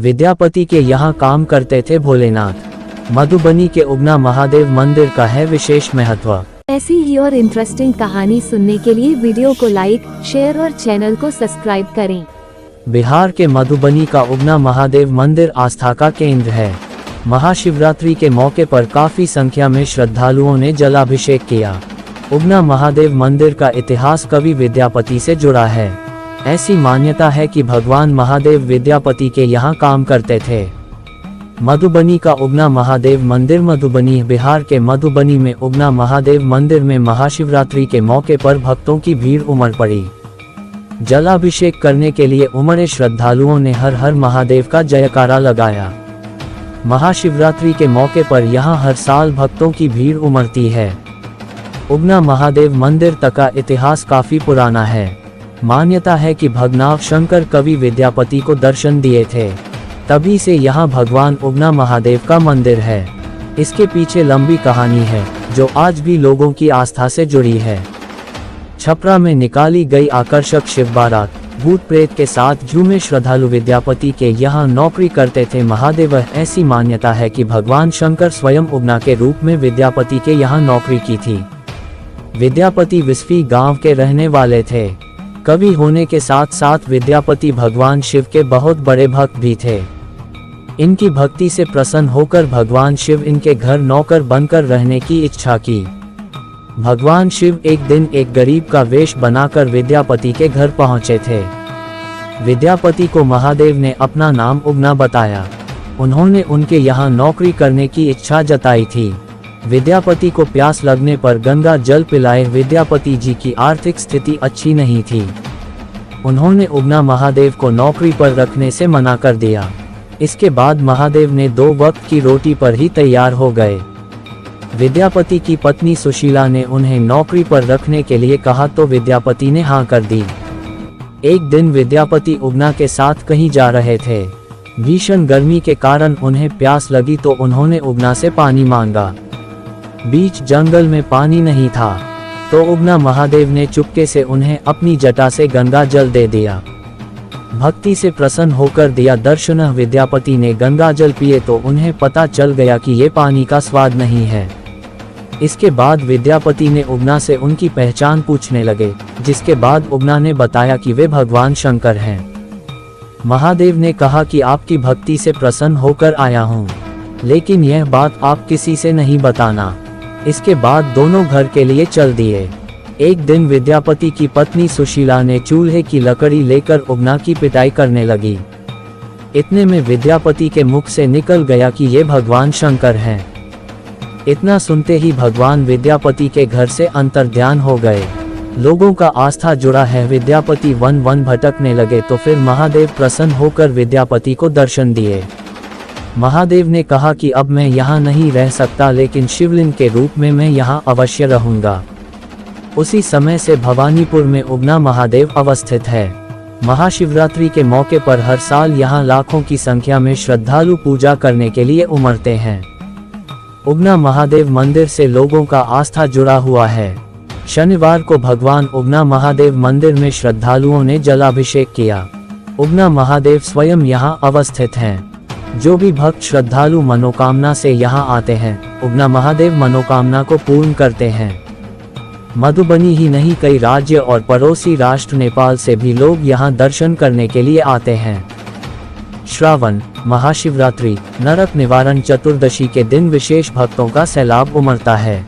विद्यापति के यहाँ काम करते थे भोलेनाथ। मधुबनी के उगना महादेव मंदिर का है विशेष महत्व। ऐसी ही और इंटरेस्टिंग कहानी सुनने के लिए वीडियो को लाइक, शेयर और चैनल को सब्सक्राइब करें। बिहार के मधुबनी का उगना महादेव मंदिर आस्था का केंद्र है। महाशिवरात्रि के मौके पर काफी संख्या में श्रद्धालुओं ने जलाभिषेक किया। उगना महादेव मंदिर का इतिहास कवि विद्यापति से जुड़ा है। ऐसी मान्यता है कि भगवान महादेव विद्यापति के यहाँ काम करते थे। मधुबनी का उगना महादेव मंदिर मधुबनी बिहार के मधुबनी में उगना महादेव मंदिर में महाशिवरात्रि के मौके पर भक्तों की भीड़ उमड़ पड़ी। जलाभिषेक करने के लिए उमड़े श्रद्धालुओं ने हर हर महादेव का जयकारा लगाया। महाशिवरात्रि के मौके पर यहां हर साल भक्तों की भीड़ उमड़ती है। उगना महादेव मंदिर का इतिहास काफी पुराना है। मान्यता है कि भगनाव शंकर कवि विद्यापति को दर्शन दिए थे, तभी से यहाँ भगवान उगना महादेव का मंदिर है। इसके पीछे लंबी कहानी है जो आज भी लोगों की आस्था से जुड़ी है। छपरा में निकाली गई आकर्षक शिव बारात भूत प्रेत के साथ झूमे श्रद्धालु विद्यापति के यहाँ नौकरी करते थे महादेव। ऐसी मान्यता है कि भगवान शंकर स्वयं उगना के रूप में विद्यापति के यहाँ नौकरी की थी। विद्यापति विस्फी गांव के रहने वाले थे। कवि होने के साथ साथ विद्यापति भगवान शिव के बहुत बड़े भक्त भी थे। इनकी भक्ति से प्रसन्न होकर भगवान शिव इनके घर नौकर बनकर रहने की इच्छा की। भगवान शिव एक दिन एक गरीब का वेश बनाकर विद्यापति के घर पहुंचे थे। विद्यापति को महादेव ने अपना नाम उगना बताया। उन्होंने उनके यहाँ नौकरी करने की इच्छा जताई थी। विद्यापति को प्यास लगने पर गंगा जल पिलाए। विद्यापति जी की आर्थिक स्थिति अच्छी नहीं थी। उन्होंने उगना महादेव को नौकरी पर रखने से मना कर दिया। इसके बाद महादेव ने 2 वक्त की रोटी पर ही तैयार हो गए। विद्यापति की पत्नी सुशीला ने उन्हें नौकरी पर रखने के लिए कहा तो विद्यापति ने हाँ कर दी। एक दिन विद्यापति उगना के साथ कहीं जा रहे थे। भीषण गर्मी के कारण उन्हें प्यास लगी तो उन्होंने उगना से पानी मांगा। बीच जंगल में पानी नहीं था तो उगना महादेव ने चुपके से उन्हें अपनी जटा से गंगा जल दे दिया। भक्ति से प्रसन्न होकर दिया दर्शन विद्यापति ने गंगा जल पिए तो उन्हें पता चल गया कि ये पानी का स्वाद नहीं है। इसके बाद विद्यापति ने उगना से उनकी पहचान पूछने लगे, जिसके बाद उगना ने बताया कि वे भगवान शंकर हैं। महादेव ने कहा कि आपकी भक्ति से प्रसन्न होकर आया हूँ, लेकिन यह बात आप किसी से नहीं बताना। इसके बाद दोनों घर के लिए चल दिए। एक दिन विद्यापति की पत्नी सुशीला ने चूल्हे की लकड़ी लेकर उगना की पिटाई करने लगी। इतने में विद्यापति के मुख से निकल गया कि ये भगवान शंकर हैं। इतना सुनते ही भगवान विद्यापति के घर से अंतर्ध्यान हो गए। लोगों का आस्था जुड़ा है। विद्यापति वन वन भटकने लगे तो फिर महादेव प्रसन्न होकर विद्यापति को दर्शन दिए। महादेव ने कहा कि अब मैं यहाँ नहीं रह सकता, लेकिन शिवलिंग के रूप में मैं यहाँ अवश्य रहूँगा। उसी समय से भवानीपुर में उगना महादेव अवस्थित है। महाशिवरात्रि के मौके पर हर साल यहाँ लाखों की संख्या में श्रद्धालु पूजा करने के लिए उमड़ते हैं। उगना महादेव मंदिर से लोगों का आस्था जुड़ा हुआ है। शनिवार को भगवान उगना महादेव मंदिर में श्रद्धालुओं ने जलाभिषेक किया। उगना महादेव स्वयं यहाँ अवस्थित हैं। जो भी भक्त श्रद्धालु मनोकामना से यहाँ आते हैं, उगना महादेव मनोकामना को पूर्ण करते हैं। मधुबनी ही नहीं, कई राज्य और पड़ोसी राष्ट्र नेपाल से भी लोग यहाँ दर्शन करने के लिए आते हैं। श्रावण, महाशिवरात्रि, नरक निवारण चतुर्दशी के दिन विशेष भक्तों का सैलाब उमड़ता है।